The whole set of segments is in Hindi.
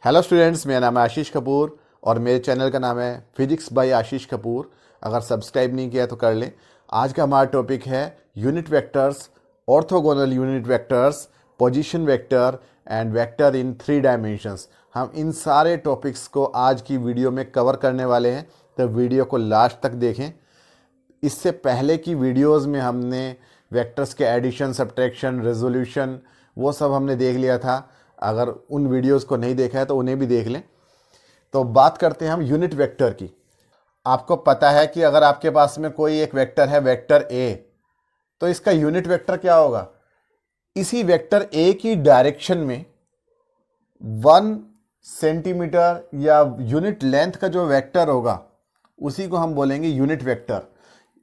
हेलो स्टूडेंट्स, मेरा नाम है आशीष कपूर और मेरे चैनल का नाम है फिजिक्स बाय आशीष कपूर। अगर सब्सक्राइब नहीं किया तो कर लें। आज का हमारा टॉपिक है unit vectors, orthogonal unit vectors, position vector and vector in 3 dimensions. हम इन सारे टॉपिक्स को आज की वीडियो में कवर करने वाले हैं, तो वीडियो को लास्ट तक देखें। इससे पहले की वीडियोस में हमने वेक्टर्स के एडिशन, सब्ट्रैक्शन, रेजोल्यूशन वो सब हमने देख लिया था। अगर उन वीडियोस को नहीं देखा है तो उन्हें भी देख लें। तो बात करते हैं हम यूनिट वेक्टर की। आपको पता है कि अगर आपके पास में कोई एक वेक्टर है, वेक्टर ए, तो इसका यूनिट वेक्टर क्या होगा? इसी वेक्टर ए की डायरेक्शन में 1 सेंटीमीटर या यूनिट लेंथ का जो वेक्टर होगा उसी को हम बोलेंगे unit vector.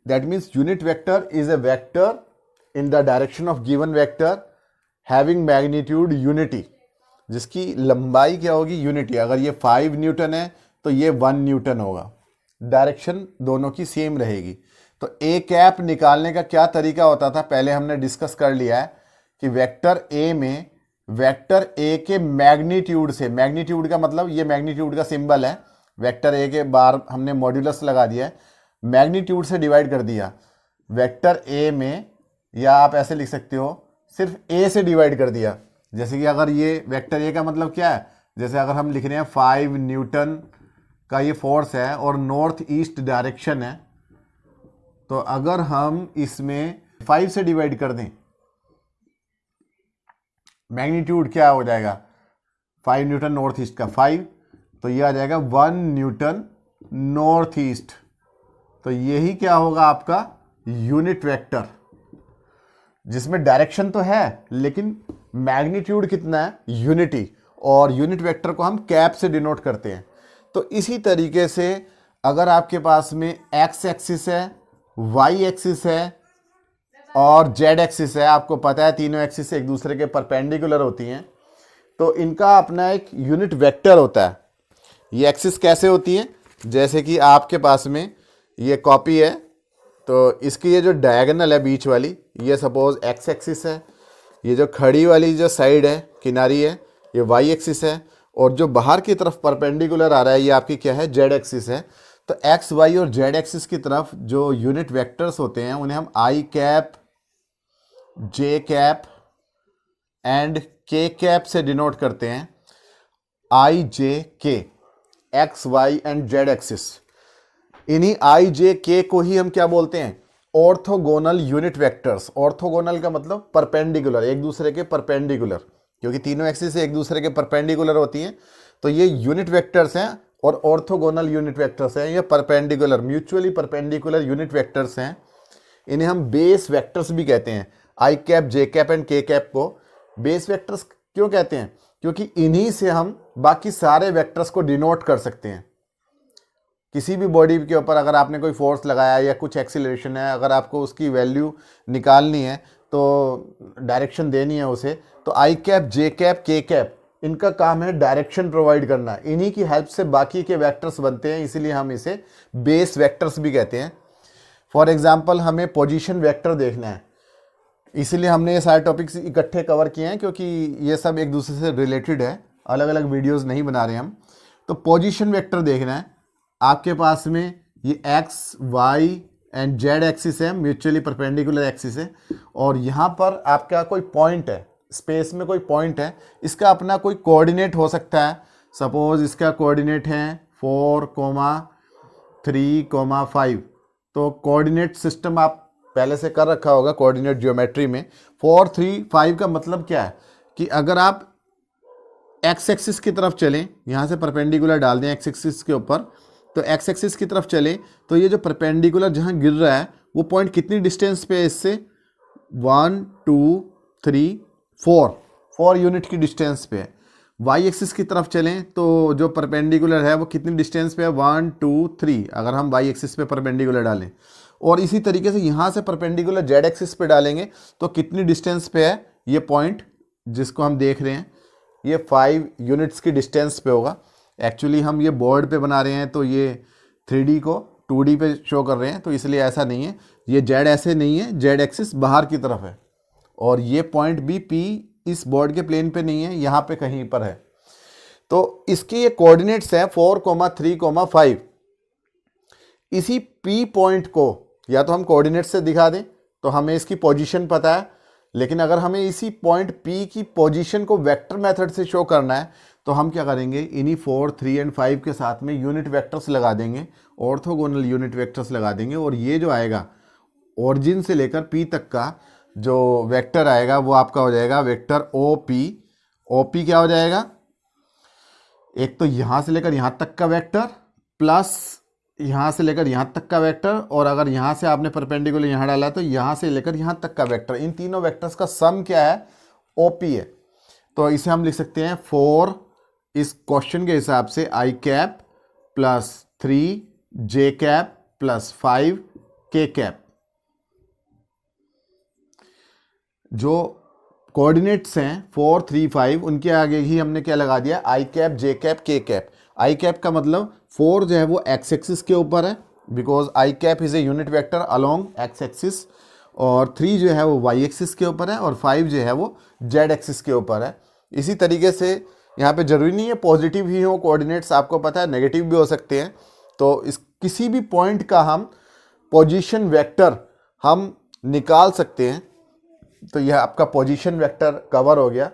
That means unit vector is a vector in the direction of given vector having magnitude unity, जिसकी लंबाई क्या होगी? यूनिटी। अगर ये 5 न्यूटन है तो ये 1 न्यूटन होगा। डायरेक्शन दोनों की सेम रहेगी। तो ए कैप निकालने का क्या तरीका होता था, पहले हमने डिस्कस कर लिया है कि वेक्टर ए में वेक्टर ए के मैग्नीट्यूड से, मैग्नीट्यूड का मतलब ये मैग्नीट्यूड का सिंबल है, वेक्टर ए के बाहर हमने मॉड्यूलस लगा दिया है, मैग्नीट्यूड से डिवाइड कर दिया वेक्टर ए में, या आप ऐसे लिख सकते हो सिर्फ ए से डिवाइड कर दिया। जैसे कि अगर ये वेक्टर ए का मतलब क्या है, जैसे अगर हम लिख रहे हैं 5 न्यूटन का ये फोर्स है और नॉर्थ ईस्ट डायरेक्शन है, तो अगर हम इसमें 5 से डिवाइड कर दें, मैग्नीट्यूड क्या हो जाएगा? 5 न्यूटन नॉर्थ ईस्ट का 5, तो ये आ जाएगा 1 न्यूटन नॉर्थ ईस्ट। तो यही क्या होगा आपका यूनिट वेक्टर, जिसमें डायरेक्शन तो है लेकिन मैग्नीट्यूड कितना है? यूनिटी। और यूनिट वेक्टर को हम कैप से डिनोट करते हैं। तो इसी तरीके से अगर आपके पास में एक्स एक्सिस है, वाई एक्सिस है और जेड एक्सिस है, आपको पता है तीनों एक्सिस एक दूसरे के परपेंडिकुलर होती हैं, तो इनका अपना एक यूनिट वेक्टर होता है। ये एक्सिस कैसे होती है? जैसे कि आपके पास में ये कॉपी है, तो इसकी ये जो डायगोनल है बीच वाली, ये सपोज एक्स एक्सिस है, ये जो खड़ी वाली जो साइड है, किनारी है, ये वाई एक्सिस है, और जो बाहर की तरफ परपेंडिकुलर आ रहा है ये आपकी क्या है? जेड एक्सिस है। तो एक्स, वाई और जेड एक्सिस की तरफ जो यूनिट वेक्टर्स होते हैं उन्हें हम I cap, J cap and K cap से डिनोट करते हैं। I, J, K, X, Y and Z axis. इन्हीं आई, जे, के को ही हम क्या बोलते हैं? Orthogonal unit vectors. ऑर्थोगोनल का मतलब परपेंडिकुलर, एक दूसरे के परपेंडिकुलर, क्योंकि तीनों एक्सिस एक दूसरे के परपेंडिकुलर होती हैं, तो ये यूनिट वेक्टर्स हैं। और ऑर्थोगोनल यूनिट वेक्टर्स हैं, ये perpendicular, mutually perpendicular unit vectors हैं। इन्हें हम बेस वेक्टर्स भी कहते हैं। आई cap, J cap and K cap को बेस वेक्टर्स क्यों कहते हैं? क्योंकि इन्हीं से हम बाकी सारे वेक्टर्स को डिनोट कर सकते हैं। किसी भी बॉडी के ऊपर अगर आपने कोई फोर्स लगाया या कुछ एक्सीलरेशन है, अगर आपको उसकी वैल्यू निकालनी है, तो डायरेक्शन देनी है उसे, तो आई कैप, जे कैप, के कैप, इनका काम है डायरेक्शन प्रोवाइड करना। इन्हीं की हेल्प से बाकी के वेक्टर्स बनते हैं, इसीलिए हम इसे बेस वेक्टर्स भी कहते हैं। फॉर एग्जाम्पल, हमें पोजीशन वेक्टर देखना है, इसीलिए हमने ये सारे टॉपिक्स इकट्ठे कवर किए हैं, क्योंकि ये सब एक दूसरे से रिलेटेड है, अलग अलग वीडियोस नहीं बना रहे हम। तो पोजीशन वेक्टर देखना है, आपके पास में ये X, Y and Z axis है, म्यूचुअली परपेंडिकुलर एक्सिस है, और यहाँ पर आपका कोई पॉइंट है, स्पेस में कोई पॉइंट है, इसका अपना कोई कोऑर्डिनेट हो सकता है। सपोज इसका कोऑर्डिनेट है 4, 3, 5। तो कोऑर्डिनेट सिस्टम आप पहले से कर रखा होगा कोऑर्डिनेट ज्योमेट्री में। 4, 3, 5 का मतलब क्या है कि अगर आप एक्स एक्सिस की तरफ चलें, यहाँ से परपेंडिकुलर डाल दें एक्स एक्सिस के ऊपर, तो एक्स एक्सिस की तरफ चले, तो ये जो परपेंडिकुलर जहाँ गिर रहा है वो पॉइंट कितनी डिस्टेंस पे है इससे? 1, 2, 3, 4 यूनिट की डिस्टेंस पे है। वाई एक्सिस की तरफ चलें तो जो परपेंडिकुलर है वो कितनी डिस्टेंस पे है? 1, 2, 3, अगर हम वाई एक्सिस पे परपेंडिकुलर डालें। और इसी तरीके से यहाँ से परपेंडिकुलर जेड एक्सिस पे डालेंगे तो कितनी डिस्टेंस पे है ये पॉइंट जिसको हम देख रहे हैं? ये 5 यूनिट्स की डिस्टेंस पे होगा। एक्चुअली हम ये बोर्ड पे बना रहे हैं तो ये 3D को 2D पे शो कर रहे हैं, तो इसलिए ऐसा नहीं है। ये जेड ऐसे नहीं है, जेड एक्सिस बाहर की तरफ है, और ये पॉइंट भी पी इस बोर्ड के प्लेन पे नहीं है, यहाँ पे कहीं पर है। तो इसकी ये कोऑर्डिनेट्स हैं 4,3,5। इसी P पॉइंट को या तो हम कोऑर्डिनेट से दिखा दें तो हमें इसकी पोजीशन पता है, लेकिन अगर हमें इसी पॉइंट P की पोजीशन को वेक्टर मेथड से शो करना है तो हम क्या करेंगे, इन्हीं 4, 3 एंड 5 के साथ में यूनिट वेक्टर्स लगा देंगे, ऑर्थोगोनल यूनिट वेक्टर्स लगा देंगे, और ये जो आएगा ओरिजिन से लेकर P तक का जो वेक्टर आएगा वो आपका हो जाएगा वेक्टर OP। OP क्या हो जाएगा, एक तो यहां से लेकर यहां तक का वेक्टर प्लस यहां से लेकर यहां तक का वेक्टर, और अगर यहां से आपने परपेंडिकुलर यहां डाला तो यहां से लेकर यहां तक का वेक्टर, इन तीनों वेक्टर्स का सम क्या है, OP है। तो इसे हम लिख सकते हैं 4 इस क्वेश्चन के हिसाब से I cap plus 3 J cap plus 5 K cap. जो कोऑर्डिनेट्स हैं 4, 3, 5 उनके आगे ही हमने क्या लगा दिया, I cap, J cap, K cap. I cap का मतलब 4 जो है वो एक्स एक्सिस के ऊपर है, because I cap is a unit vector along x axis, और 3 जो है वो वाई एक्सिस के ऊपर है, और 5 जो है वो जेड एक्सिस के ऊपर है। इसी तरीके से यहाँ पे जरूरी नहीं है पॉजिटिव ही हो कोऑर्डिनेट्स, आपको पता है नेगेटिव भी हो सकते हैं। तो इस किसी भी पॉइंट का हम पोजीशन वेक्टर हम निकाल सकते हैं। तो यह आपका पोजीशन वेक्टर कवर हो गया।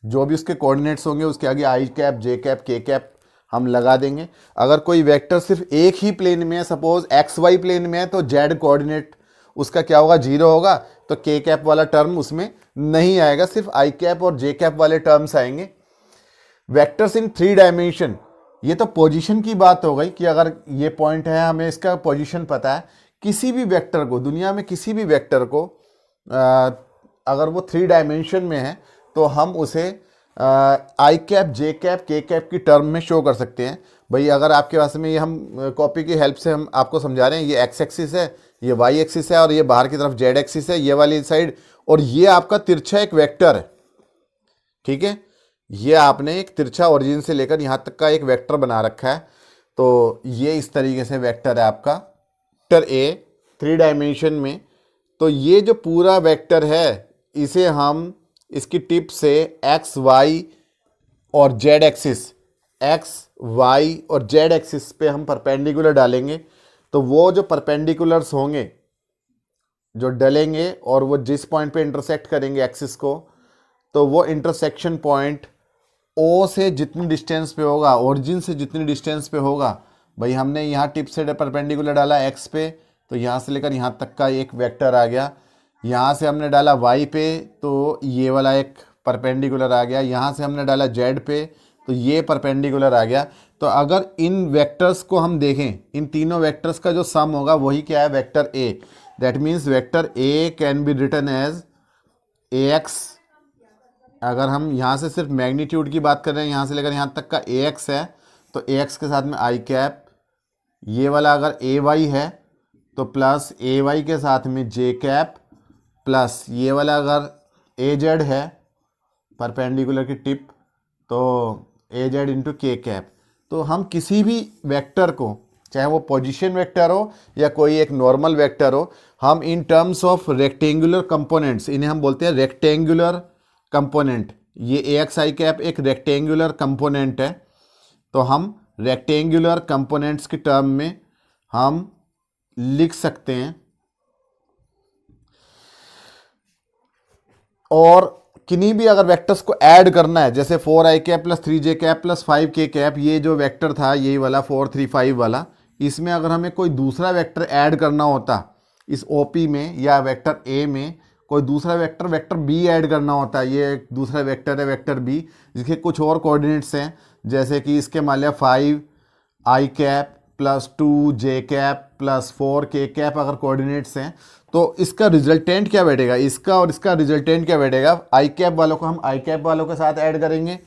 जो भी उसके कोऑर्डिनेट्स होंगे उसके आगे I cap, J cap, K cap हम लगा देंगे। अगर कोई वेक्टर सिर्फ एक ही प्लेन में है, सपोज XY प्लेन में है, तो Z कोऑर्डिनेट उसका क्या होगा, 0 होगा, तो K कैप वाला टर्म उसमें नहीं आएगा, सिर्फ I कैप और J कैप वाले टर्म्स आएंगे। वेक्टर्स इन 3 डायमेंशन, ये तो पोजीशन की बात हो गई कि अगर ये पॉइंट है हमें इसका पोजीशन पता है। किसी भी वेक्टर को, दुनिया में किसी भी वेक्टर को अगर वो 3 डायमेंशन में है तो हम उसे I cap, J cap, K cap की टर्म में शो कर सकते हैं। भाई अगर आपके पास में ये हम कॉपी की हेल्प से हम आपको समझा रहे हैं, ये एक्स एक्सिस है, ये वाई एक्सिस है, और ये बाहर की तरफ जेड एक्सिस है, ये वाली साइड, और ये आपका तिरछा एक वेक्टर है, ठीक है। ये आपने एक तिरछा ओरिजिन से लेकर यहाँ तक का एक वेक्टर बना रखा है। तो ये इस तरीके से वेक्टर है आपका वेक्टर ए 3 डायमेंशन में। तो ये जो पूरा वेक्टर है इसे हम इसकी टिप से एक्स वाई और जेड एक्सिस, एक्स वाई और जेड एक्सिस पे हम परपेंडिकुलर डालेंगे। तो वो जो परपेंडिकुलर्स होंगे जो डलेंगे और वो जिस पॉइंट पे इंटरसेक्ट करेंगे एक्सिस को, तो वो इंटरसेक्शन पॉइंट O से जितनी डिस्टेंस पे होगा, ओरिजिन से जितनी डिस्टेंस पे होगा, भाई हमने यहाँ टिप से परपेंडिकुलर डाला x पे, तो यहाँ से लेकर यहाँ तक का एक वेक्टर आ गया। यहाँ से हमने डाला y पे तो ये वाला एक परपेंडिकुलर आ गया। यहाँ से हमने डाला z पे तो ये परपेंडिकुलर आ गया। तो अगर इन वेक्टर्स को हम देखें, इन तीनों वेक्टर्स का जो सम होगा वही क्या है, vector a। That means vector a can be written as ax। अगर हम यहाँ से सिर्फ मैग्नीट्यूड की बात कर रहे हैं, यहाँ से लेकर यहाँ तक का ax है, तो ax के साथ में I कैप, ये वाला अगर ay है तो प्लस ay के साथ में j कैप, प्लस ये वाला अगर az है परपेंडिकुलर की टिप तो az इंटू k कैप। तो हम किसी भी वेक्टर को, चाहे वो पोजीशन वेक्टर हो या कोई एक नॉर्मल वेक्टर हो, हम in terms of rectangular components, इन्हें हम बोलते हैं रेक्टेंगुलर कंपोनेंट। ये ax I कैप एक रेक्टेंगुलर कंपोनेंट है, तो हम रेक्टेंगुलर कंपोनेंट्स की टर्म में हम लिख सकते हैं। और किन्हीं भी अगर वेक्टर्स को ऐड करना है, जैसे 4i cap plus 3j cap plus 5k cap, ये जो वेक्टर था यही वाला 4, 3, 5 वाला, इसमें अगर हमें कोई दूसरा वेक्टर ऐड करना होता इस OP में या वेक्टर A में, कोई दूसरा वेक्टर, वेक्टर B ऐड करना होता है, ये एक दूसरा वेक्टर है वेक्टर B, जिसके कुछ और कोऑर्डिनेट्स हैं, जैसे कि इसके मान लिया 5i cap plus 2j cap plus 4k cap अगर कोऑर्डिनेट्स हैं, तो इसका रिजल्टेंट क्या बैठेगा, इसका और इसका रिजल्टेंट क्या बैठेगा। I कैप वालों को हम I कैप वालों के साथ ऐड करेंगे,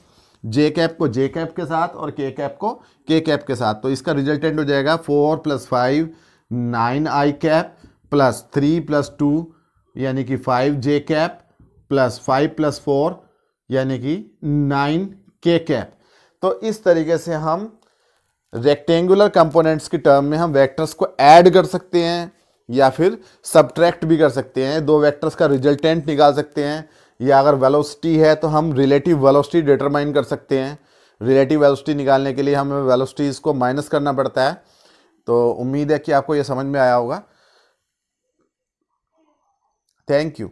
J कैप को J कैप के साथ और K कैप को K कैप के साथ। तो इसका रिजल्टेंट हो जाएगा 4 + 5 9i कैप प्लस 3 + 2 यानी कि 5j कैप प्लस 5 + 4 यानी कि 9k कैप। तो इस तरीके से हम रेक्टेंगुलर कंपोनेंट्स की टर्म में हम वेक्टर्स को ऐड कर सकते हैं या फिर सबट्रैक्ट भी कर सकते हैं। दो वेक्टर्स का रिजल्टेंट निकाल सकते हैं, या अगर वेलोसिटी है तो हम रिलेटिव वेलोसिटी डिटरमाइन कर सकते हैं। रिलेटिव वेलोसिटी निकालने के लिए हमें वेलोसिटीज़ को माइनस करना पड़ता है। तो उम्मीद है कि आपको ये समझ में आया होगा। Thank you.